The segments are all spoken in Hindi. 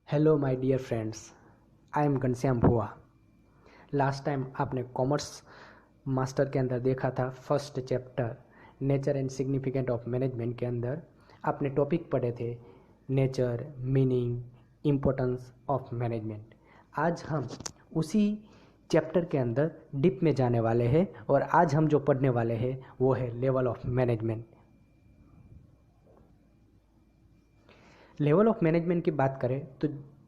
Hello my dear friends, I am Ghanshyam Bhua. Last time आपने कॉमर्स मास्टर के अंदर देखा था first chapter nature and significant of management के अंदर आपने टॉपिक पढ़े थे nature, meaning, importance of management. आज हम उसी चैप्टर के अंदर डीप में जाने वाले हैं और आज हम जो पढ़ने वाले हैं वो है level of management. Level of management की बात करें तो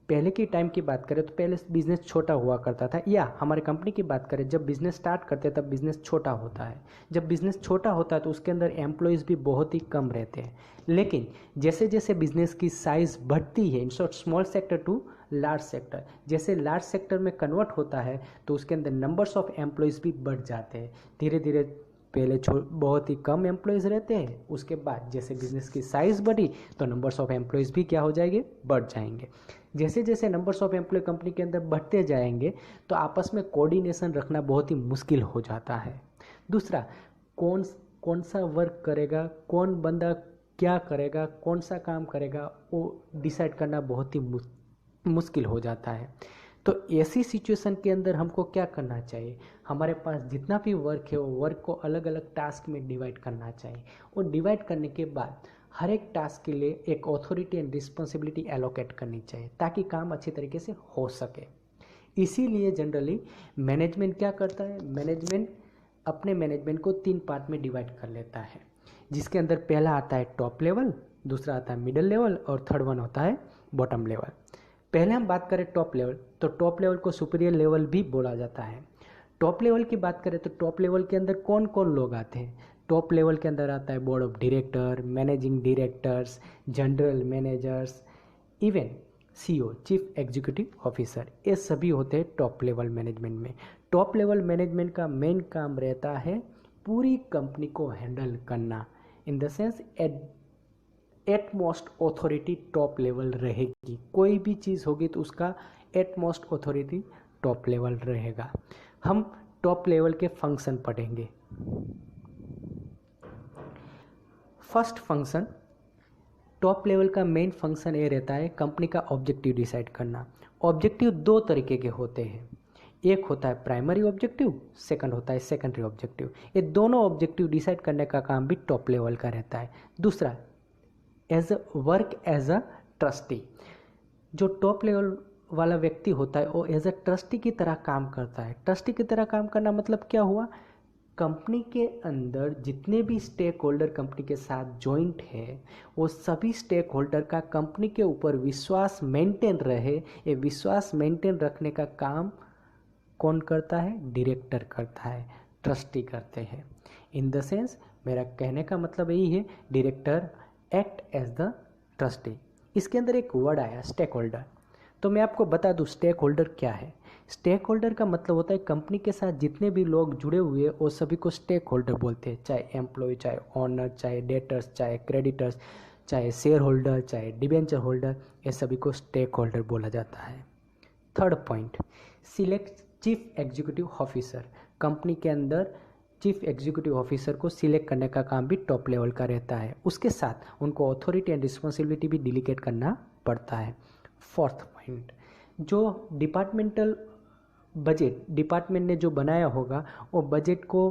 पहले के टाइम की बात करें तो पहले बिजनेस छोटा हुआ करता था, या हमारे कंपनी की बात करें जब बिजनेस स्टार्ट करते हैं तब बिजनेस छोटा होता है। जब बिजनेस छोटा होता है तो उसके अंदर एम्प्लॉयज़ भी बहुत ही कम रहते हैं, लेकिन जैसे जैसे बिजनेस की साइज़ बढ़ती है, in short small sector to large sector, जैसे लार्ज सेक्टर में कन्वर्ट होता है तो उसके अंदर नंबर्स ऑफ एम्प्लॉयज़ भी बढ़ जाते हैं। धीरे धीरे पहले बहुत ही कम एम्प्लॉयज़ रहते हैं, उसके बाद जैसे बिजनेस की साइज़ बढ़ी तो नंबर्स ऑफ एम्प्लॉयज़ भी क्या हो जाएंगे, बढ़ जाएंगे। जैसे जैसे नंबर्स ऑफ एम्प्लॉय कंपनी के अंदर बढ़ते जाएंगे तो आपस में कोऑर्डिनेशन रखना बहुत ही मुश्किल हो जाता है। दूसरा, कौन कौन सा वर्क करेगा, कौन बंदा क्या करेगा, कौन सा काम करेगा, वो डिसाइड करना बहुत ही मुश्किल हो जाता है। तो ऐसी सिचुएशन के अंदर हमको क्या करना चाहिए, हमारे पास जितना भी वर्क है वो वर्क को अलग अलग टास्क में डिवाइड करना चाहिए, और डिवाइड करने के बाद हर एक टास्क के लिए एक अथॉरिटी एंड रिस्पॉन्सिबिलिटी एलोकेट करनी चाहिए ताकि काम अच्छी तरीके से हो सके। इसीलिए जनरली मैनेजमेंट क्या करता है, मैनेजमेंट अपने मैनेजमेंट को 3 पार्ट में डिवाइड कर लेता है, जिसके अंदर पहला आता है टॉप लेवल, दूसरा आता है मिडिल लेवल और थर्ड वन होता है बॉटम लेवल। पहले हम बात करें टॉप लेवल, तो टॉप लेवल को सुपीरियर लेवल भी बोला जाता है। टॉप लेवल की बात करें तो टॉप लेवल के अंदर कौन कौन लोग आते हैं। टॉप लेवल के अंदर आता है board of director, managing directors, general managers, even CEO, chief executive officer, ये सभी होते हैं टॉप लेवल मैनेजमेंट में। टॉप लेवल मैनेजमेंट का मेन काम रहता है पूरी कंपनी को हैंडल करना, in the sense utmost authority top level रहेगी। कोई भी चीज़ होगी तो उसका एटमोस्ट ऑथोरिटी टॉप लेवल रहेगा। हम टॉप लेवल के फंक्शन पढ़ेंगे। फर्स्ट फंक्शन, टॉप लेवल का मेन फंक्शन ये रहता है कंपनी का ऑब्जेक्टिव डिसाइड करना। ऑब्जेक्टिव 2 तरीके के होते हैं, एक होता है प्राइमरी ऑब्जेक्टिव, सेकंड होता है सेकेंडरी ऑब्जेक्टिव। ये दोनों ऑब्जेक्टिव डिसाइड करने का काम भी टॉप लेवल का रहता है। दूसरा, वर्क एज अ ट्रस्टी, जो टॉप लेवल वाला व्यक्ति होता है वो एज अ ट्रस्टी की तरह काम करता है। ट्रस्टी की तरह काम करना मतलब क्या हुआ, कंपनी के अंदर जितने भी स्टेक होल्डर कंपनी के साथ जॉइंट है वो सभी स्टेक होल्डर का कंपनी के ऊपर विश्वास मेंटेन रहे, ये विश्वास मेंटेन रखने का काम कौन करता है, डायरेक्टर करता है, ट्रस्टी करते हैं। इन द सेंस मेरा कहने का मतलब यही है, director act as the trustee. इसके अंदर एक वर्ड आया स्टेक होल्डर, तो मैं आपको बता दूं स्टेक होल्डर क्या है। स्टेक होल्डर का मतलब होता है कंपनी के साथ जितने भी लोग जुड़े हुए हैं वो सभी को स्टेक होल्डर बोलते हैं, चाहे एम्प्लॉय, चाहे ऑनर, चाहे डेटर्स, चाहे क्रेडिटर्स, चाहे शेयर होल्डर, चाहे डिबेंचर होल्डर, ये सभी को स्टेक होल्डर बोला जाता है। Third point, select chief executive officer. Company के अंदर चीफ एग्जीक्यूटिव ऑफिसर को सिलेक्ट करने का काम भी टॉप लेवल का रहता है, उसके साथ उनको अथॉरिटी एंड रिस्पॉन्सिबिलिटी भी डिलीगेट करना पड़ता है। फोर्थ पॉइंट, जो डिपार्टमेंटल बजट डिपार्टमेंट ने जो बनाया होगा वो बजट को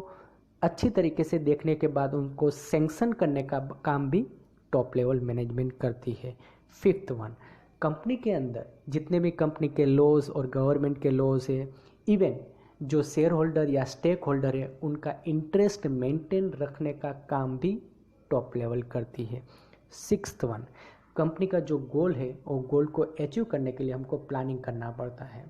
अच्छी तरीके से देखने के बाद उनको सैंक्शन करने का काम भी टॉप लेवल मैनेजमेंट करती है। फिफ्थ वन, कंपनी के अंदर जितने भी कंपनी के लॉज और गवर्नमेंट के लॉज है, इवन जो शेयर होल्डर या स्टेक होल्डर है उनका इंटरेस्ट मेंटेन रखने का काम भी टॉप लेवल करती है। सिक्स्थ वन, कंपनी का जो गोल है वो गोल को अचीव करने के लिए हमको प्लानिंग करना पड़ता है।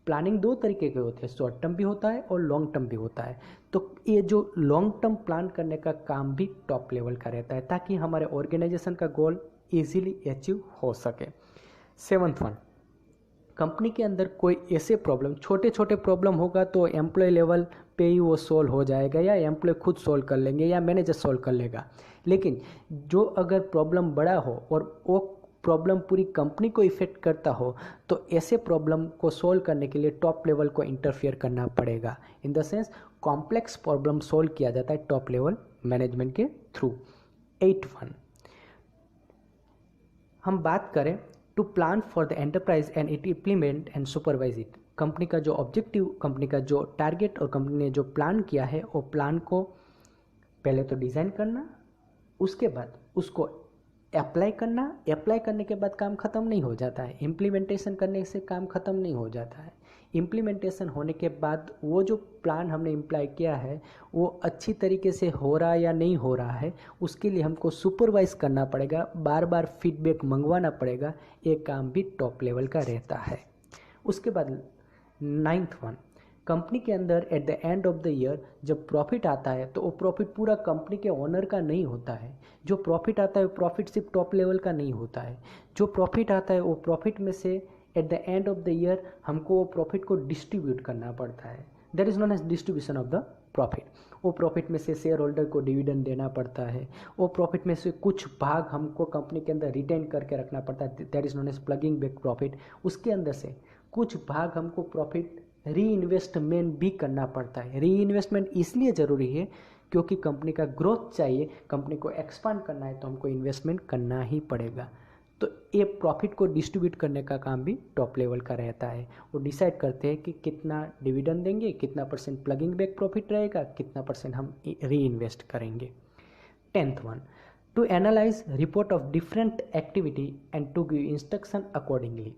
प्लानिंग 2 तरीके के होते हैं, शॉर्ट टर्म भी होता है और लॉन्ग टर्म भी होता है। तो ये जो लॉन्ग टर्म प्लान करने का काम भी टॉप लेवल का रहता है ताकि हमारे ऑर्गेनाइजेशन का गोल ईजिली अचीव हो सके। सेवंथ वन, कंपनी के अंदर कोई ऐसे प्रॉब्लम, छोटे छोटे प्रॉब्लम होगा तो एम्प्लॉय लेवल पे ही वो सोल्व हो जाएगा, या एम्प्लॉय खुद सोल्व कर लेंगे या मैनेजर सोल्व कर लेगा। लेकिन जो अगर प्रॉब्लम बड़ा हो और वो प्रॉब्लम पूरी कंपनी को इफेक्ट करता हो तो ऐसे प्रॉब्लम को सोल्व करने के लिए टॉप लेवल को इंटरफियर करना पड़ेगा। In the sense complex problem solve किया जाता है टॉप लेवल मैनेजमेंट के थ्रू। 8 वन, हम बात करें to plan for the enterprise and it implement and supervise it. Company का जो ऑब्जेक्टिव, कंपनी का जो टारगेट और कंपनी ने जो प्लान किया है वो प्लान को पहले तो डिज़ाइन करना, उसके बाद उसको अप्लाई करना। अप्लाई करने के बाद काम ख़त्म नहीं हो जाता है, इम्प्लीमेंटेशन करने से काम ख़त्म नहीं हो जाता है। इम्प्लीमेंटेशन होने के बाद वो जो प्लान हमने इम्प्लाई किया है वो अच्छी तरीके से हो रहा या नहीं हो रहा है, उसके लिए हमको सुपरवाइज करना पड़ेगा, बार बार फीडबैक मंगवाना पड़ेगा। ये काम भी टॉप लेवल का रहता है। उसके बाद 9th वन, कंपनी के अंदर eight the end of the year जब प्रॉफिट आता है तो वो प्रॉफिट पूरा कंपनी के ओनर का नहीं होता है। जो प्रॉफिट आता है वो प्रॉफिट सिर्फ टॉप लेवल का नहीं होता है। जो प्रॉफिट आता है वो प्रॉफिट में से at the end of the year हमको वो प्रॉफिट को डिस्ट्रीब्यूट करना पड़ता है। That is known as distribution of the profit. वो प्रॉफिट में से शेयर होल्डर को डिविडेंड देना पड़ता है। वो प्रॉफिट में से कुछ भाग हमको कंपनी के अंदर रिटेन करके रखना पड़ता है। That is known as ploughing back profit. उसके अंदर से कुछ भाग हमको प्रॉफिट री इन्वेस्टमेंट भी करना पड़ता है। री इन्वेस्टमेंट इसलिए ज़रूरी है क्योंकि कंपनी का ग्रोथ चाहिए, कंपनी को एक्सपांड करना है तो हमको इन्वेस्टमेंट करना ही पड़ेगा। तो ये प्रॉफिट को डिस्ट्रीब्यूट करने का काम भी टॉप लेवल का रहता है। वो डिसाइड करते हैं कि कितना डिविडेंड देंगे, कितना % प्लगिंग बैक प्रॉफिट रहेगा, कितना % हम री इन्वेस्ट करेंगे। 10th one, to analyse report of different activity and to give instruction accordingly.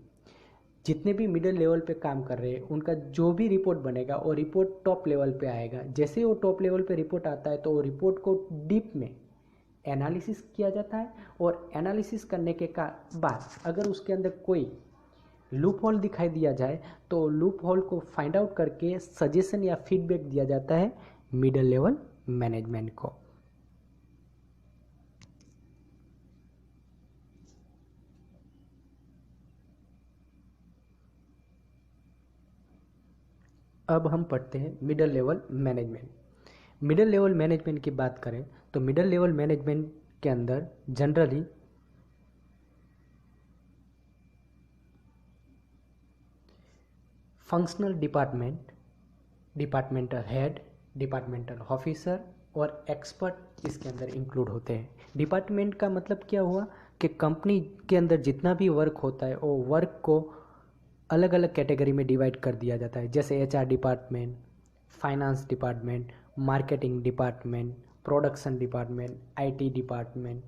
जितने भी मिडिल लेवल पे काम कर रहे हैं उनका जो भी रिपोर्ट बनेगा वो रिपोर्ट टॉप लेवल पे आएगा। जैसे वो टॉप लेवल पे रिपोर्ट आता है तो वो रिपोर्ट को डीप में एनालिसिस किया जाता है और एनालिसिस करने के बाद अगर उसके अंदर कोई लूप होल दिखाई दिया जाए तो लूप होल को फाइंड आउट करके सजेशन या फीडबैक दिया जाता है मिडिल लेवल मैनेजमेंट को। अब हम पढ़ते हैं middle level management. Middle level management की बात करें तो मिडिल लेवल मैनेजमेंट के अंदर generally functional department, departmental head, departmental officer और एक्सपर्ट इसके अंदर इंक्लूड होते हैं। डिपार्टमेंट का मतलब क्या हुआ कि कंपनी के अंदर जितना भी वर्क होता है वो वर्क को अलग अलग कैटेगरी में डिवाइड कर दिया जाता है। जैसे HR department, finance department, marketing department, production department, IT department.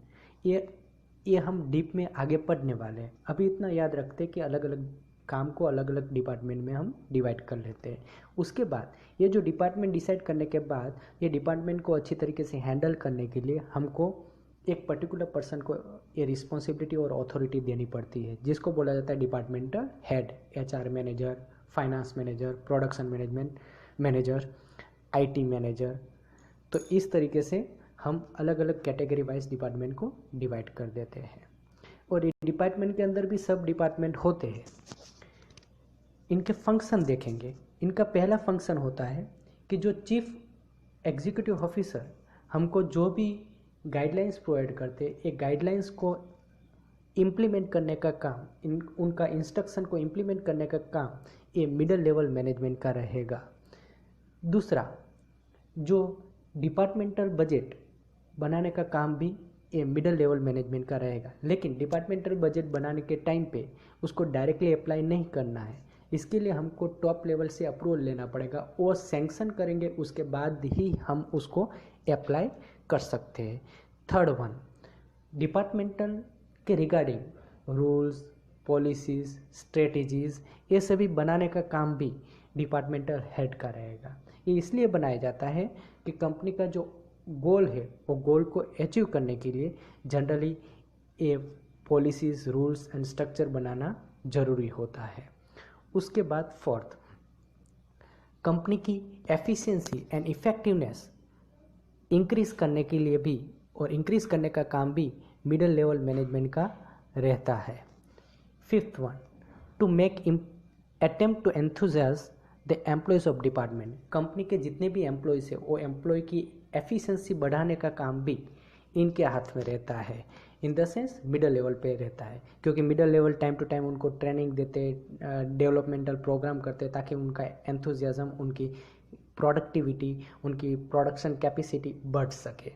ये हम डीप में आगे पढ़ने वाले हैं। अभी इतना याद रखते हैं कि अलग अलग काम को अलग अलग डिपार्टमेंट में हम डिवाइड कर लेते हैं। उसके बाद ये जो डिपार्टमेंट डिसाइड करने के बाद ये डिपार्टमेंट को अच्छी तरीके से हैंडल करने के लिए हमको एक पर्टिकुलर पर्सन को ये रिस्पॉन्सिबिलिटी और अथॉरिटी देनी पड़ती है जिसको बोला जाता है departmental head. HR manager, finance manager, production management manager, IT manager. तो इस तरीके से हम अलग अलग कैटेगरी वाइज डिपार्टमेंट को डिवाइड कर देते हैं। और ये डिपार्टमेंट के अंदर भी सब डिपार्टमेंट होते हैं। इनके फंक्शन देखेंगे। इनका पहला फंक्शन होता है कि जो चीफ एग्जीक्यूटिव ऑफिसर हमको जो भी गाइडलाइंस प्रोवाइड करते, एक गाइडलाइंस को इम्प्लीमेंट करने का काम, उनका इंस्ट्रक्शन को इम्प्लीमेंट करने का काम ये मिडिल लेवल मैनेजमेंट का रहेगा। दूसरा, जो डिपार्टमेंटल बजट बनाने का काम भी ये मिडिल लेवल मैनेजमेंट का रहेगा। लेकिन डिपार्टमेंटल बजट बनाने के टाइम पे उसको डायरेक्टली अप्लाई नहीं करना है, इसके लिए हमको टॉप लेवल से अप्रूवल लेना पड़ेगा। वो सैंक्शन करेंगे, उसके बाद ही हम उसको अप्लाई कर सकते हैं। 3rd वन, डिपार्टमेंटल के रिगार्डिंग रूल्स, पॉलिसीज़, स्ट्रेटजीज़ ये सभी बनाने का काम भी डिपार्टमेंटल हेड का रहेगा। ये इसलिए बनाया जाता है कि कंपनी का जो गोल है वो गोल को अचीव करने के लिए जनरली ये पॉलिसीज़, रूल्स एंड स्ट्रक्चर बनाना ज़रूरी होता है। उसके बाद 4th, कंपनी की एफिशिएंसी एंड इफ़ेक्टिवनेस इंक्रीज़ करने के लिए भी और इंक्रीज़ करने का काम भी मिडिल लेवल मैनेजमेंट का रहता है। 5th one, to make attempt to enthuse the employees of department. Company के जितने भी एम्प्लॉयज़ है वो एम्प्लॉय की एफिशिएंसी बढ़ाने का काम भी इनके हाथ में रहता है। In the sense middle level पे रहता है, क्योंकि middle level time to time उनको ट्रेनिंग देते, डेवलपमेंटल प्रोग्राम करते ताकि उनका एंथुजियाज्म, उनकी प्रोडक्टिविटी, उनकी प्रोडक्शन कैपेसिटी बढ़ सके।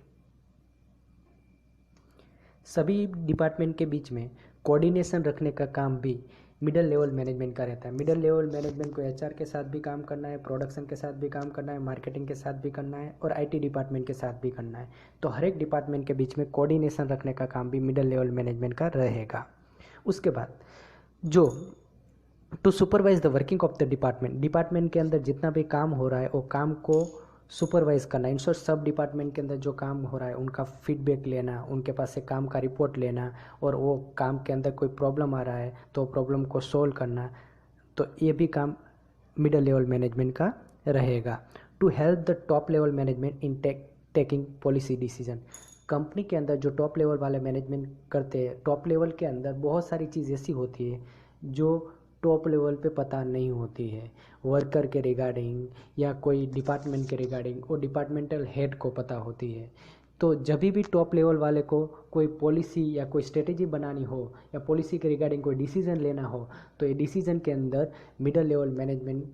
सभी डिपार्टमेंट के बीच में कोऑर्डिनेशन रखने का काम भी मिडिल लेवल मैनेजमेंट का रहता है। मिडिल लेवल मैनेजमेंट को एचआर के साथ भी काम करना है, प्रोडक्शन के साथ भी काम करना है, मार्केटिंग के साथ भी करना है और आईटी डिपार्टमेंट के साथ भी करना है। तो हर एक डिपार्टमेंट के बीच में कोऑर्डिनेशन रखने का काम भी मिडिल लेवल मैनेजमेंट का रहेगा। उसके बाद जो to supervise the working of the department के अंदर जितना भी काम हो रहा है वो काम को सुपरवाइज करना, इन शॉर्ट सब डिपार्टमेंट के अंदर जो काम हो रहा है उनका फीडबैक लेना, उनके पास से काम का रिपोर्ट लेना और वो काम के अंदर कोई प्रॉब्लम आ रहा है तो प्रॉब्लम को सोल्व करना। तो ये भी काम मिडिल लेवल मैनेजमेंट का रहेगा। To help the top level management in taking policy decision, company के अंदर जो टॉप लेवल वाले मैनेजमेंट करते हैं, टॉप लेवल के अंदर बहुत सारी चीज़ ऐसी होती है जो टॉप लेवल पे पता नहीं होती है, वर्कर के रिगार्डिंग या कोई डिपार्टमेंट के रिगार्डिंग वो डिपार्टमेंटल हेड को पता होती है। तो जब भी टॉप लेवल वाले को कोई पॉलिसी या कोई स्ट्रेटेजी बनानी हो या पॉलिसी के रिगार्डिंग कोई डिसीजन लेना हो तो ये डिसीजन के अंदर मिडिल लेवल मैनेजमेंट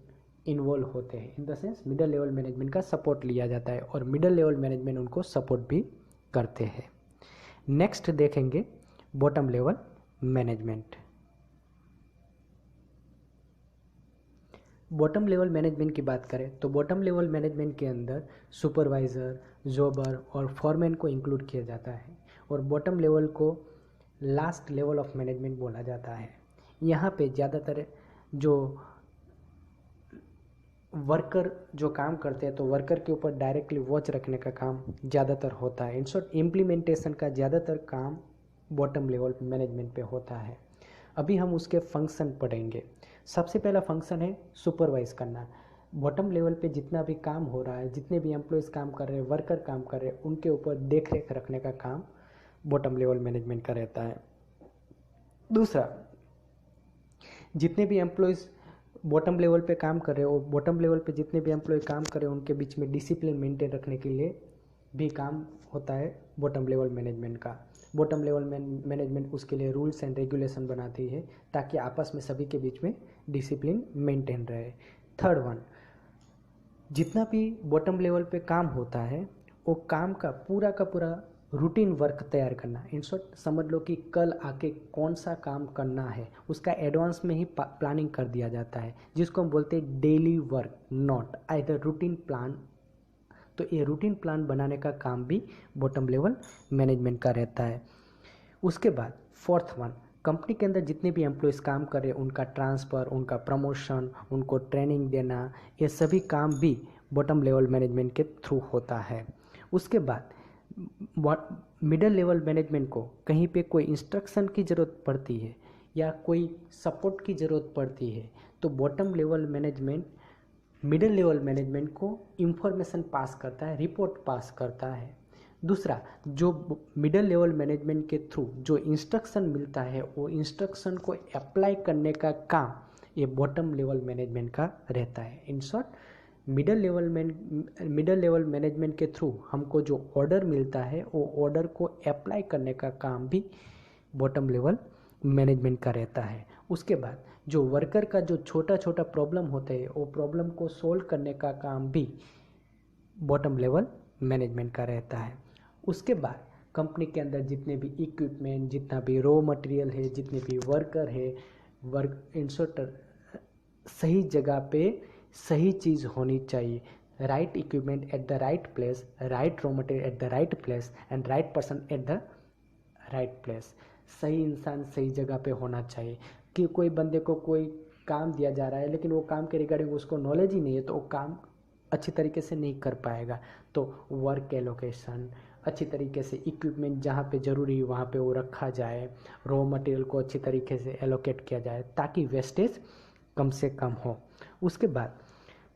इन्वॉल्व होते हैं। इन the sense middle level management का सपोर्ट लिया जाता है और मिडिल लेवल मैनेजमेंट उनको सपोर्ट भी करते हैं। नेक्स्ट देखेंगे bottom level management. Bottom level management की बात करें तो बॉटम लेवल मैनेजमेंट के अंदर सुपरवाइज़र, जॉबर और फॉरमैन को इंक्लूड किया जाता है और बॉटम लेवल को लास्ट लेवल ऑफ मैनेजमेंट बोला जाता है। यहाँ पे ज़्यादातर जो वर्कर जो काम करते हैं तो वर्कर के ऊपर डायरेक्टली वॉच रखने का काम ज़्यादातर होता है। इन शॉर्ट इम्प्लीमेंटेशन का ज़्यादातर काम बॉटम लेवल मैनेजमेंट पे होता है। अभी हम उसके फंक्शन पढ़ेंगे। सबसे पहला फंक्शन है सुपरवाइज करना। बॉटम लेवल पे जितना भी काम हो रहा है, जितने भी एम्प्लॉयज़ काम कर रहे हैं, वर्कर काम कर रहे हैं, उनके ऊपर देख रेख रखने का काम बॉटम लेवल मैनेजमेंट का रहता है। दूसरा, जितने भी एम्प्लॉयज़ बॉटम लेवल पे काम कर रहे हो, बॉटम लेवल पे जितने भी एम्प्लॉय काम कर रहे हैं उनके बीच में डिसिप्लिन मेंटेन रखने के लिए भी काम होता है बॉटम लेवल मैनेजमेंट का। बॉटम लेवल मैनेजमेंट उसके लिए रूल्स एंड रेगुलेशन बनाती है ताकि आपस में सभी के बीच में डिसिप्लिन मेंटेन रहे। थर्ड वन, जितना भी बॉटम लेवल पे काम होता है वो काम का पूरा रूटीन वर्क तैयार करना। इन शॉर्ट समझ लो कि कल आके कौन सा काम करना है उसका एडवांस में ही प्लानिंग कर दिया जाता है, जिसको हम बोलते हैं daily work, not either routine plan. तो ये रूटीन प्लान बनाने का काम भी बॉटम लेवल मैनेजमेंट का रहता है। उसके बाद फोर्थ वन, कंपनी के अंदर जितने भी एम्प्लॉयज़ काम कर रहे हैं उनका ट्रांसफ़र, उनका प्रमोशन, उनको ट्रेनिंग देना, ये सभी काम भी बॉटम लेवल मैनेजमेंट के थ्रू होता है। उसके बाद मिडिल लेवल मैनेजमेंट को कहीं पे कोई इंस्ट्रक्शन की ज़रूरत पड़ती है या कोई सपोर्ट की ज़रूरत पड़ती है तो bottom level management middle level management को इंफॉर्मेशन पास करता है, रिपोर्ट पास करता है। दूसरा, जो मिडिल लेवल मैनेजमेंट के थ्रू जो इंस्ट्रक्शन मिलता है वो इंस्ट्रक्शन को अप्लाई करने का काम ये बॉटम लेवल मैनेजमेंट का रहता है। In short middle level management के थ्रू हमको जो ऑर्डर मिलता है वो ऑर्डर को अप्लाई करने का काम भी बॉटम लेवल मैनेजमेंट का रहता है। उसके बाद जो वर्कर का जो छोटा प्रॉब्लम होता है वो प्रॉब्लम को सोल्व करने का काम भी बॉटम लेवल मैनेजमेंट का रहता है। उसके बाद कंपनी के अंदर जितने भी इक्विपमेंट, जितना भी रॉ मटेरियल है, जितने भी वर्कर है, सही जगह पे सही चीज़ होनी चाहिए। Right equipment at the right place, right raw material at the right place and right person at the right place. सही इंसान सही जगह पे होना चाहिए कि कोई बंदे को कोई काम दिया जा रहा है लेकिन वो काम के रिगार्डिंग उसको नॉलेज ही नहीं है तो वो काम अच्छी तरीके से नहीं कर पाएगा। तो वर्क एलोकेशन, अच्छी तरीके से इक्विपमेंट जहाँ पे ज़रूरी है वहाँ पे वो रखा जाए, रॉ मटेरियल को अच्छी तरीके से एलोकेट किया जाए ताकि वेस्टेज कम से कम हो। उसके बाद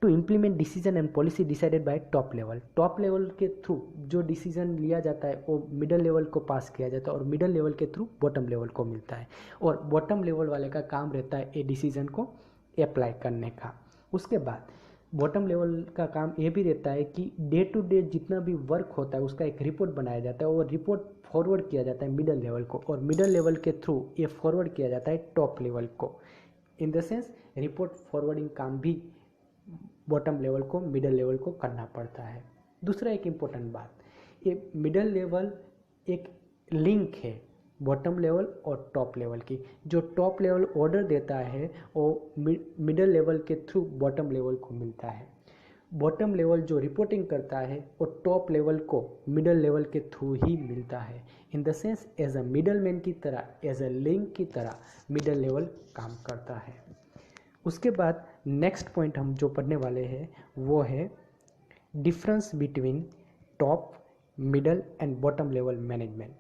to implement decision and policy decided by top level के थ्रू जो डिसीजन लिया जाता है वो मिडिल लेवल को पास किया जाता है और मिडिल लेवल के थ्रू बॉटम लेवल को मिलता है और बॉटम लेवल वाले का काम रहता है ये डिसीजन को अप्लाई करने का। उसके बाद बॉटम लेवल का काम ये भी रहता है कि डे टू डे जितना भी वर्क होता है उसका एक रिपोर्ट बनाया जाता है और रिपोर्ट फॉरवर्ड किया जाता है मिडिल लेवल को और मिडिल लेवल के थ्रू ये फॉरवर्ड किया जाता है टॉप लेवल को। इन द सेंस रिपोर्ट फॉरवर्डिंग काम भी बॉटम लेवल को मिडिल लेवल को करना पड़ता है। दूसरा एक इम्पोर्टेंट बात, ये मिडिल लेवल एक लिंक है बॉटम लेवल और टॉप लेवल की। जो टॉप लेवल ऑर्डर देता है वो मिडल लेवल के थ्रू बॉटम लेवल को मिलता है। बॉटम लेवल जो रिपोर्टिंग करता है वो टॉप लेवल को मिडल लेवल के थ्रू ही मिलता है। In the sense as a middle man की तरह, एज अ लिंक की तरह मिडल लेवल काम करता है। उसके बाद नेक्स्ट पॉइंट हम जो पढ़ने वाले हैं वो है difference between top, middle and bottom level management.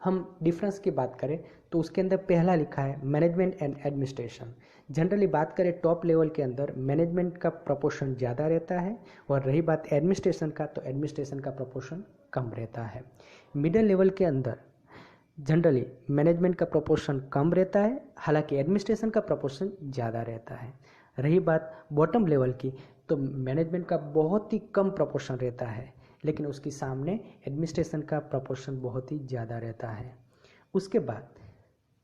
हम डिफरेंस की बात करें तो उसके अंदर पहला लिखा है मैनेजमेंट एंड एडमिनिस्ट्रेशन। जनरली बात करें टॉप लेवल के अंदर मैनेजमेंट का प्रपोर्शन ज़्यादा रहता है, और रही बात एडमिनिस्ट्रेशन का तो एडमिनिस्ट्रेशन का प्रपोर्शन कम रहता है। मिडल लेवल के अंदर जनरली मैनेजमेंट का प्रपोर्शन कम रहता है, हालांकि एडमिनिस्ट्रेशन का प्रपोर्शन ज़्यादा रहता है। रही बात बॉटम लेवल की तो मैनेजमेंट का बहुत ही कम प्रपोर्शन रहता है, लेकिन उसके सामने एडमिनिस्ट्रेशन का प्रपोर्शन बहुत ही ज़्यादा रहता है। उसके बाद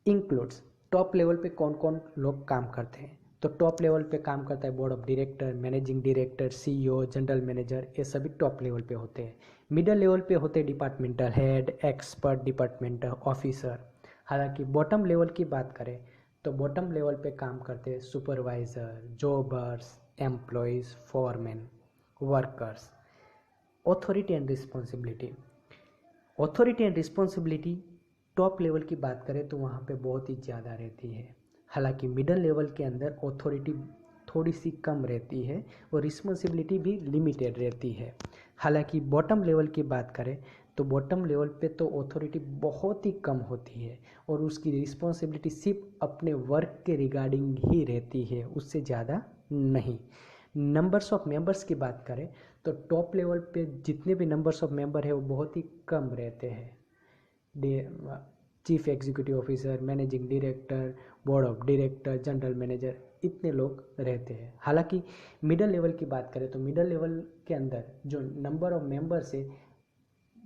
इंक्लूड्स टॉप लेवल पे कौन कौन लोग काम करते हैं। तो टॉप लेवल पे काम करता है board of director, managing director, CEO, general manager, ये सभी टॉप लेवल पे होते हैं। मिडल लेवल पे होते हैं departmental head, expert, departmental officer. हालांकि बॉटम लेवल की बात करें तो बॉटम लेवल पे काम करते हैं supervisor, jobbers, employees, foreman, workers. Authority and responsibility. Authority and responsibility top level की बात करें तो वहाँ पे बहुत ही ज़्यादा रहती है, हालांकि मिडल लेवल के अंदर ऑथोरिटी थोड़ी सी कम रहती है और रिस्पॉन्सिबिलिटी भी लिमिटेड रहती है। हालांकि बॉटम लेवल की बात करें तो बॉटम लेवल पे तो ऑथोरिटी बहुत ही कम होती है और उसकी रिस्पॉन्सिबिलिटी सिर्फ अपने वर्क के रिगार्डिंग ही रहती है, उससे ज़्यादा नहीं। नंबर्स ऑफ मेंबर्स की बात करें तो टॉप लेवल पे जितने भी नंबर्स ऑफ मेंबर है वो बहुत ही कम रहते हैं। Chief executive officer, managing director, board of director, general manager, इतने लोग रहते हैं। हालांकि मिडल लेवल की बात करें तो मिडल लेवल के अंदर जो नंबर ऑफ मेंबर्स है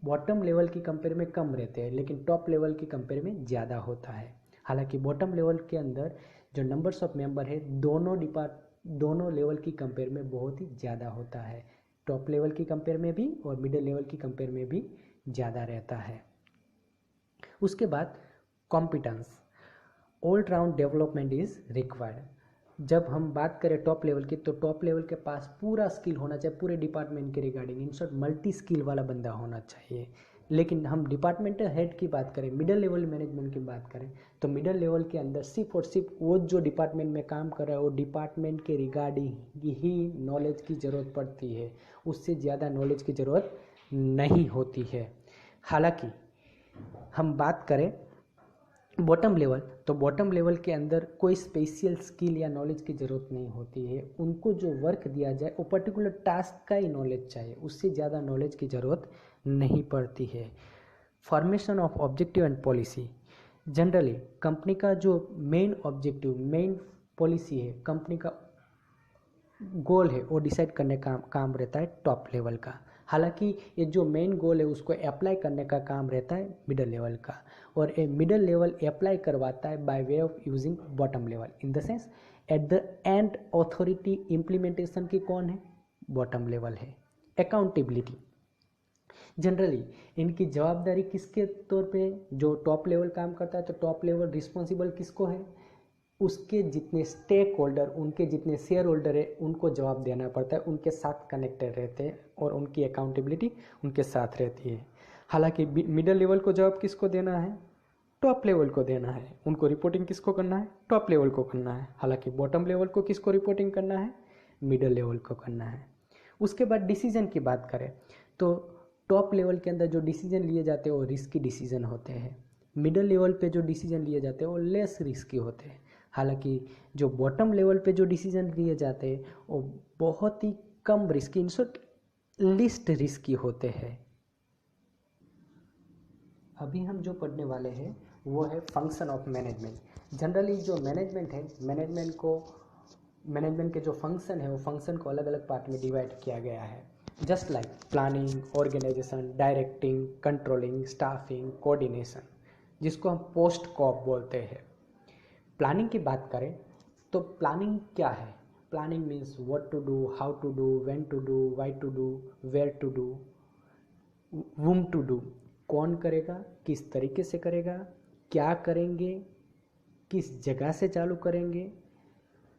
बॉटम लेवल की कंपेयर में कम रहते हैं, लेकिन टॉप लेवल की कंपेयर में ज़्यादा होता है। हालांकि बॉटम लेवल के अंदर जो नंबर्स ऑफ मेंबर है दोनों लेवल की कंपेयर में बहुत ही ज़्यादा होता है, टॉप लेवल की कंपेयर में भी और मिडिल लेवल की कंपेयर में भी ज़्यादा रहता है। उसके बाद competence, all round development is required. जब हम बात करें टॉप लेवल की तो टॉप लेवल के पास पूरा स्किल होना चाहिए पूरे डिपार्टमेंट के regarding, in short multi skill वाला बंदा होना चाहिए। लेकिन हम डिपार्टमेंटल हेड की बात करें, मिडिल लेवल मैनेजमेंट की बात करें तो मिडिल लेवल के अंदर सिर्फ और सिर्फ वो जो डिपार्टमेंट में काम कर रहा है वो डिपार्टमेंट के रिगार्डिंग ही नॉलेज की ज़रूरत पड़ती है, उससे ज़्यादा नॉलेज की ज़रूरत नहीं होती है। हालांकि हम बात करें बॉटम लेवल तो बॉटम लेवल के अंदर कोई स्पेशल स्किल या नॉलेज की ज़रूरत नहीं होती है, उनको जो वर्क दिया जाए वो पर्टिकुलर टास्क का ही नॉलेज चाहिए, उससे ज़्यादा नॉलेज की ज़रूरत नहीं पड़ती है। Formation of objective and policy, generally company का जो मेन ऑब्जेक्टिव, मेन पॉलिसी है, कंपनी का गोल है वो डिसाइड करने का काम रहता है टॉप लेवल का। हालांकि ये जो मेन गोल है उसको अप्लाई करने का काम रहता है मिडिल लेवल का, और ये मिडिल लेवल अप्लाई करवाता है by way of using bottom level. In the sense at the and authority implementation की कौन है, बॉटम लेवल है। अकाउंटेबिलिटी, जनरली इनकी जवाबदारी किसके तौर पे, जो टॉप लेवल काम करता है तो टॉप लेवल रिस्पॉन्सिबल किसको है, उसके जितने स्टेक होल्डर, उनके जितने शेयर होल्डर है उनको जवाब देना पड़ता है, उनके साथ कनेक्टेड रहते हैं और उनकी अकाउंटेबिलिटी उनके साथ रहती है। हालांकि मिडिल लेवल को जवाब किसको देना है, टॉप लेवल को देना है, उनको रिपोर्टिंग किसको करना है, टॉप लेवल को करना है। हालांकि बॉटम लेवल को किसको रिपोर्टिंग करना है, मिडिल लेवल को करना है। उसके बाद डिसीजन की बात करें तो टॉप लेवल के अंदर जो डिसीजन लिए जाते हैं वो रिस्की डिसीजन होते हैं, मिडिल लेवल पे जो डिसीजन लिए जाते हैं वो लेस रिस्की होते हैं। हालांकि जो बॉटम लेवल पे जो डिसीजन लिए जाते हैं वो बहुत ही कम risky, in short least risky होते हैं। अभी हम जो पढ़ने वाले हैं वो है फंक्शन ऑफ मैनेजमेंट। जनरली जो मैनेजमेंट है, मैनेजमेंट के जो फंक्शन है वो फंक्शन को अलग अलग पार्ट में डिवाइड किया गया है, just like planning, organisation, directing, controlling, staffing, coordination, जिसको हम पोस्ट कॉप बोलते हैं। प्लानिंग की बात करें तो प्लानिंग क्या है, planning means what to do, how to do, when to do, why to do, where to do, whom to do. कौन करेगा, किस तरीके से करेगा, क्या करेंगे, किस जगह से चालू करेंगे,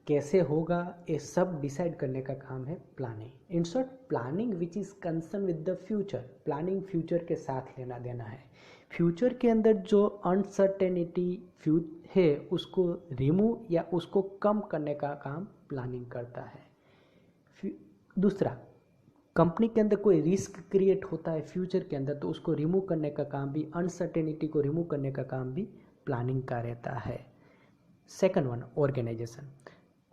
कैसे होगा, ये सब डिसाइड करने का काम है planning. In short planning which is concern with the future. Planning future के साथ लेना देना है। फ्यूचर के अंदर जो अनसर्टेनिटी है उसको रिमूव या उसको कम करने का काम प्लानिंग करता है। दूसरा, कंपनी के अंदर कोई रिस्क क्रिएट होता है फ्यूचर के अंदर, तो उसको रिमूव करने का काम भी, अनसर्टेनिटी को रिमूव करने का काम भी प्लानिंग का रहता है। Second one, organisation.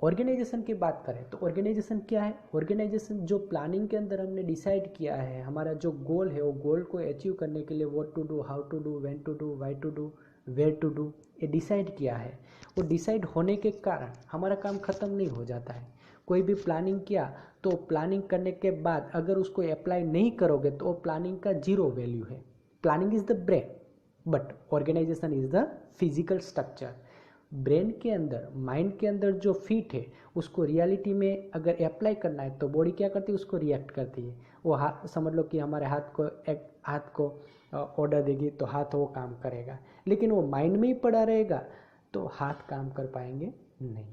ऑर्गेनाइजेशन की बात करें तो ऑर्गेनाइजेशन क्या है? ऑर्गेनाइजेशन जो प्लानिंग के अंदर हमने डिसाइड किया है, हमारा जो गोल है, वो गोल को अचीव करने के लिए what to do, how to do, when to do, why to do, where to do, ये डिसाइड किया है। वो डिसाइड होने के कारण हमारा काम ख़त्म नहीं हो जाता है। कोई भी प्लानिंग किया तो प्लानिंग करने के बाद अगर उसको अप्लाई नहीं करोगे तो प्लानिंग का जीरो वैल्यू है। Planning is the brain but organisation is the physical structure. Brain के अंदर, माइंड के अंदर जो फीट है उसको रियलिटी में अगर अप्लाई करना है तो बॉडी क्या करती है, उसको रिएक्ट करती है। वो हाथ, समझ लो कि हमारे हाथ को ऑर्डर देगी तो हाथ वो काम करेगा, लेकिन वो माइंड में ही पड़ा रहेगा तो हाथ काम कर पाएंगे नहीं।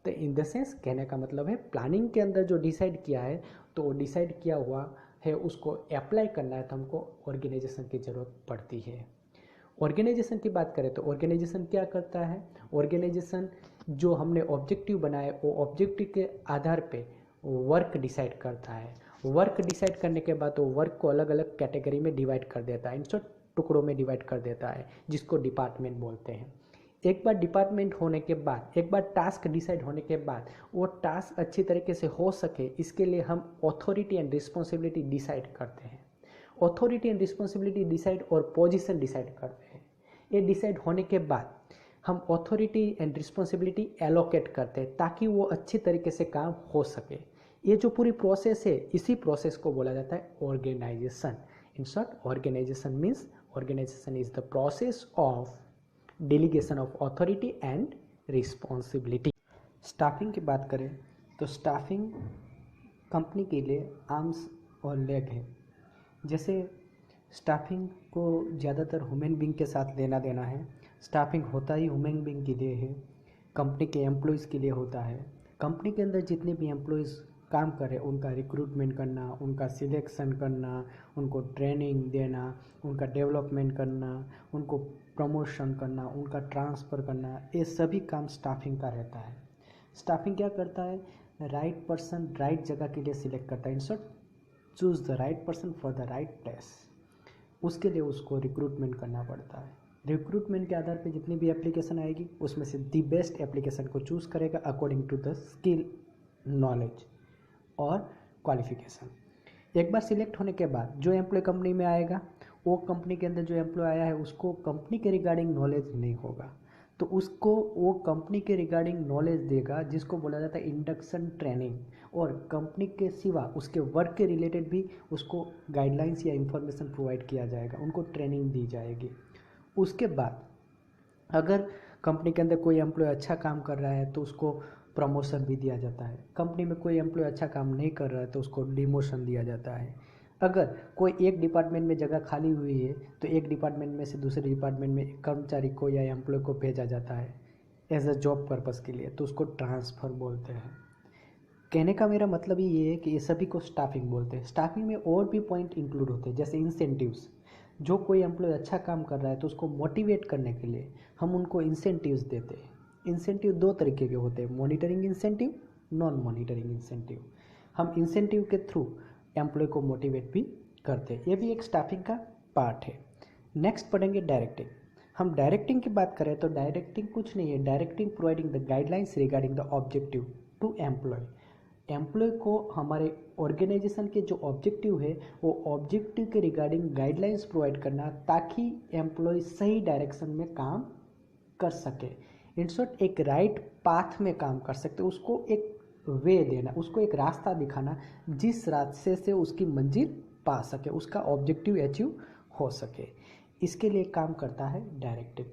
तो इन द सेंस कहने का मतलब है प्लानिंग के अंदर जो डिसाइड किया है तो वो डिसाइड किया हुआ है उसको अप्लाई करना है तो हमको ऑर्गेनाइजेशन की ज़रूरत पड़ती है। ऑर्गेनाइजेशन की बात करें तो ऑर्गेनाइजेशन क्या करता है? ऑर्गेनाइजेशन जो हमने ऑब्जेक्टिव बनाए वो ऑब्जेक्टिव के आधार पे वर्क डिसाइड करता है। वर्क डिसाइड करने के बाद वो वर्क को अलग अलग कैटेगरी में डिवाइड कर देता है, इन टुकड़ों में डिवाइड कर देता है, जिसको डिपार्टमेंट बोलते हैं। एक बार डिपार्टमेंट होने के बाद, एक बार टास्क डिसाइड होने के बाद वो टास्क अच्छी तरीके से हो सके इसके लिए हम अथॉरिटी एंड रिस्पॉन्सिबिलिटी डिसाइड करते हैं। अथॉरिटी एंड रिस्पॉन्सिबिलिटी डिसाइड और पोजीशन डिसाइड करते हैं। ये डिसाइड होने के बाद हम अथॉरिटी एंड रिस्पॉन्सिबिलिटी एलोकेट करते हैं ताकि वो अच्छी तरीके से काम हो सके। ये जो पूरी प्रोसेस है, इसी प्रोसेस को बोला जाता है organisation. In short organisation means, organisation is the process of delegation of authority and responsibility. Staffing की बात करें तो स्टाफिंग कंपनी के लिए आर्म्स और लेग है। जैसे स्टाफिंग को ज़्यादातर ह्यूमन बींग के साथ लेना देना है। स्टाफिंग होता ही ह्यूमन बींग के लिए है, कंपनी के एम्प्लॉयज़ के लिए होता है। कंपनी के अंदर जितने भी एम्प्लॉयज़ काम कर रहे हैं उनका रिक्रूटमेंट करना, उनका सिलेक्शन करना, उनको ट्रेनिंग देना, उनका डेवलपमेंट करना, उनको प्रमोशन करना, उनका ट्रांसफ़र करना, ये सभी काम स्टाफिंग का रहता है। स्टाफिंग क्या करता है? राइट पर्सन राइट जगह के लिए सिलेक्ट करता है। In short choose the right person for the right place. उसके लिए उसको रिक्रूटमेंट करना पड़ता है। रिक्रूटमेंट के आधार पे जितनी भी एप्लीकेशन आएगी उसमें से दी बेस्ट एप्लीकेशन को चूज़ करेगा according to the skill, knowledge और क्वालिफिकेशन। एक बार सिलेक्ट होने के बाद जो एम्प्लॉय कंपनी में आएगा, वो कंपनी के अंदर जो एम्प्लॉय आया है उसको कंपनी के रिगार्डिंग नॉलेज नहीं होगा, तो उसको वो कंपनी के रिगार्डिंग नॉलेज देगा जिसको बोला जाता है इंडक्शन ट्रेनिंग। और कंपनी के सिवा उसके वर्क के रिलेटेड भी उसको गाइडलाइंस या इंफॉर्मेशन प्रोवाइड किया जाएगा, उनको ट्रेनिंग दी जाएगी। उसके बाद अगर कंपनी के अंदर कोई एम्प्लॉय अच्छा काम कर रहा है तो उसको प्रमोशन भी दिया जाता है। कंपनी में कोई एम्प्लॉय अच्छा काम नहीं कर रहा है तो उसको डिमोशन दिया जाता है। अगर कोई एक डिपार्टमेंट में जगह खाली हुई है तो एक डिपार्टमेंट में से दूसरे डिपार्टमेंट में कर्मचारी को या एम्प्लॉय को भेजा जाता है एज अ जॉब पर्पज़ के लिए, तो उसको ट्रांसफ़र बोलते हैं। कहने का मेरा मतलब ये है कि ये सभी को स्टाफिंग बोलते हैं। स्टाफिंग में और भी पॉइंट इंक्लूड होते हैं, जैसे इंसेंटिव्स। जो कोई एम्प्लॉय अच्छा काम कर रहा है तो उसको मोटिवेट करने के लिए हम उनको इंसेंटिव्स देते हैं। इंसेंटिव दो तरीके के होते हैं, monitoring incentive, non monitoring incentive. हम इंसेंटिव के थ्रू एम्प्लॉय को मोटिवेट भी करते हैं, ये भी एक स्टाफिंग का पार्ट है। नेक्स्ट पढ़ेंगे डायरेक्टिंग। हम डायरेक्टिंग की बात करें तो डायरेक्टिंग कुछ नहीं है, directing providing the guidelines regarding the objective to employ. Employ को हमारे ऑर्गेनाइजेशन के जो ऑब्जेक्टिव है वो ऑब्जेक्टिव के रिगार्डिंग गाइडलाइंस प्रोवाइड करना ताकि एम्प्लॉय सही डायरेक्शन में काम कर सके। इन शॉर्ट एक राइट पाथ में काम कर सकते, उसको एक वे देना, उसको एक रास्ता दिखाना जिस रास्ते से उसकी मंजिल पा सके, उसका ऑब्जेक्टिव अचीव हो सके। इसके लिए काम करता है डायरेक्टिव।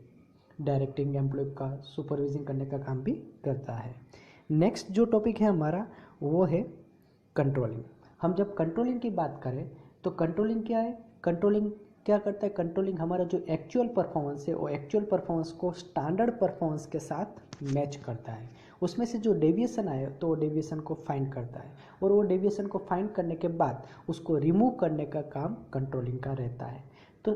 डायरेक्टिंग एम्प्लॉय का सुपरविजन करने का काम भी करता है। नेक्स्ट जो टॉपिक है हमारा वो है कंट्रोलिंग। हम जब कंट्रोलिंग की बात करें तो कंट्रोलिंग क्या है? कंट्रोलिंग क्या करता है, कंट्रोलिंग हमारा जो एक्चुअल परफॉर्मेंस है वो एक्चुअल परफॉर्मेंस को स्टैंडर्ड परफॉर्मेंस के साथ मैच करता है। उसमें से जो डेविएशन आए तो वो डेविएशन को फाइंड करता है और वो डेविएशन को फाइंड करने के बाद उसको रिमूव करने का काम कंट्रोलिंग का रहता है। तो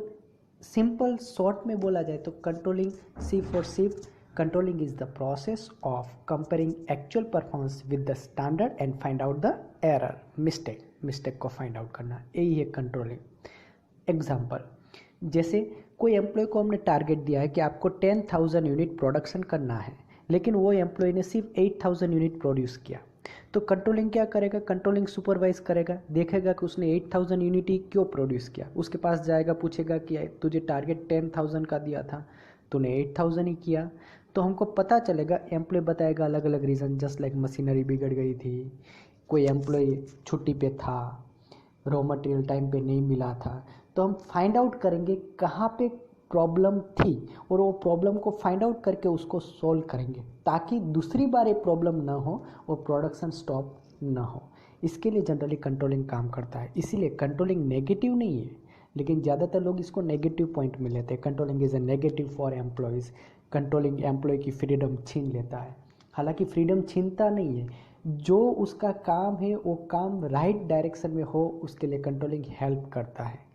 सिंपल शॉर्ट में बोला जाए तो controlling, C for sip, controlling is the process of comparing actual performance with the standard and find out the error, mistake को फाइंड आउट करना, यही है कंट्रोलिंग। एग्जाम्पल, जैसे कोई एम्प्लॉय को हमने टारगेट दिया है कि आपको 10,000 यूनिट प्रोडक्शन करना है, लेकिन वो एम्प्लॉय ने सिर्फ 8,000 यूनिट प्रोड्यूस किया, तो कंट्रोलिंग क्या करेगा, कंट्रोलिंग सुपरवाइज करेगा, देखेगा कि उसने 8,000 यूनिट ही क्यों प्रोड्यूस किया, उसके पास जाएगा, पूछेगा कि तुझे टारगेट 10,000 का दिया था, तूने 8,000 ही किया। तो हमको पता चलेगा, एम्प्लॉय बताएगा अलग अलग रीज़न, जस्ट लाइक मशीनरी बिगड़ गई थी, कोई एम्प्लॉय छुट्टी पे था, रॉ मटेरियल टाइम पे नहीं मिला था। तो हम फाइंड आउट करेंगे कहाँ पे प्रॉब्लम थी और वो प्रॉब्लम को फाइंड आउट करके उसको सॉल्व करेंगे ताकि दूसरी बार ये प्रॉब्लम ना हो और प्रोडक्शन स्टॉप ना हो। इसके लिए जनरली कंट्रोलिंग काम करता है। इसीलिए कंट्रोलिंग नेगेटिव नहीं है, लेकिन ज़्यादातर लोग इसको नेगेटिव पॉइंट में लेते हैं। Controlling is a negative for employees, controlling employ की फ्रीडम छीन लेता है। हालांकि फ्रीडम छीनता नहीं है, जो उसका काम है वो काम राइट डायरेक्शन में हो, उसके लिए कंट्रोलिंग हेल्प करता है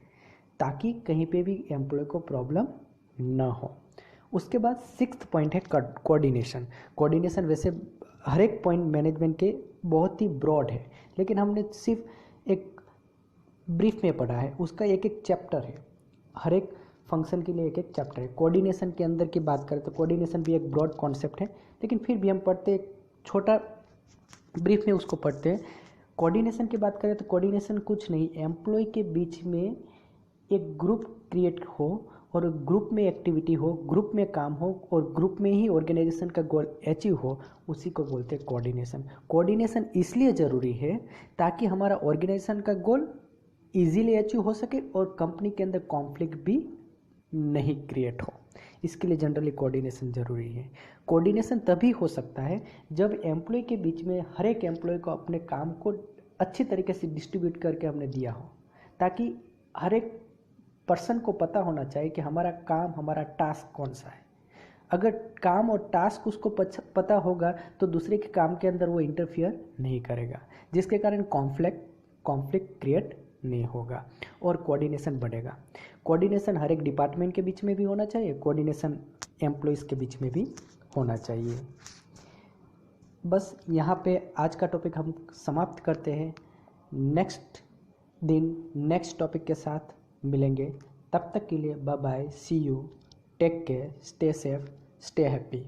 ताकि कहीं पे भी एम्प्लॉय को प्रॉब्लम ना हो। उसके बाद 6th पॉइंट है कोऑर्डिनेशन। कोऑर्डिनेशन वैसे हर एक पॉइंट मैनेजमेंट के बहुत ही ब्रॉड है, लेकिन हमने सिर्फ एक ब्रीफ में पढ़ा है, उसका एक एक चैप्टर है, हर एक फंक्शन के लिए एक एक चैप्टर है। कोऑर्डिनेशन के अंदर की बात करें तो कोऑर्डिनेशन भी एक ब्रॉड कॉन्सेप्ट है, लेकिन फिर भी हम पढ़ते एक छोटा ब्रीफ में उसको पढ़ते हैं। कोऑर्डिनेशन की बात करें तो कोऑर्डिनेशन कुछ नहीं, एम्प्लॉय के बीच में एक ग्रुप क्रिएट हो और ग्रुप में एक्टिविटी हो, ग्रुप में काम हो और ग्रुप में ही ऑर्गेनाइजेशन का गोल अचीव हो, उसी को बोलते हैं कोऑर्डिनेशन। कोऑर्डिनेशन इसलिए ज़रूरी है ताकि हमारा ऑर्गेनाइजेशन का गोल इजीली अचीव हो सके और कंपनी के अंदर कॉन्फ्लिक्ट भी नहीं क्रिएट हो। इसके लिए जनरली कोऑर्डिनेशन ज़रूरी है। कोऑर्डिनेशन तभी हो सकता है जब एम्प्लॉय के बीच में हर एक एम्प्लॉय को अपने काम को अच्छी तरीके से डिस्ट्रीब्यूट करके हमने दिया हो, ताकि हर एक पर्सन को पता होना चाहिए कि हमारा काम, हमारा टास्क कौन सा है। अगर काम और टास्क उसको पता होगा तो दूसरे के काम के अंदर वो इंटरफियर नहीं करेगा, जिसके कारण कॉन्फ्लिक्ट क्रिएट नहीं होगा और कोऑर्डिनेशन बढ़ेगा। कोऑर्डिनेशन हर एक डिपार्टमेंट के बीच में भी होना चाहिए, कोऑर्डिनेशन एम्प्लॉयज़ के बीच में भी होना चाहिए। बस यहाँ पे आज का टॉपिक हम समाप्त करते हैं। नेक्स्ट दिन नेक्स्ट टॉपिक के साथ मिलेंगे। तब तक के लिए bye bye, see you, take care, stay safe, stay happy.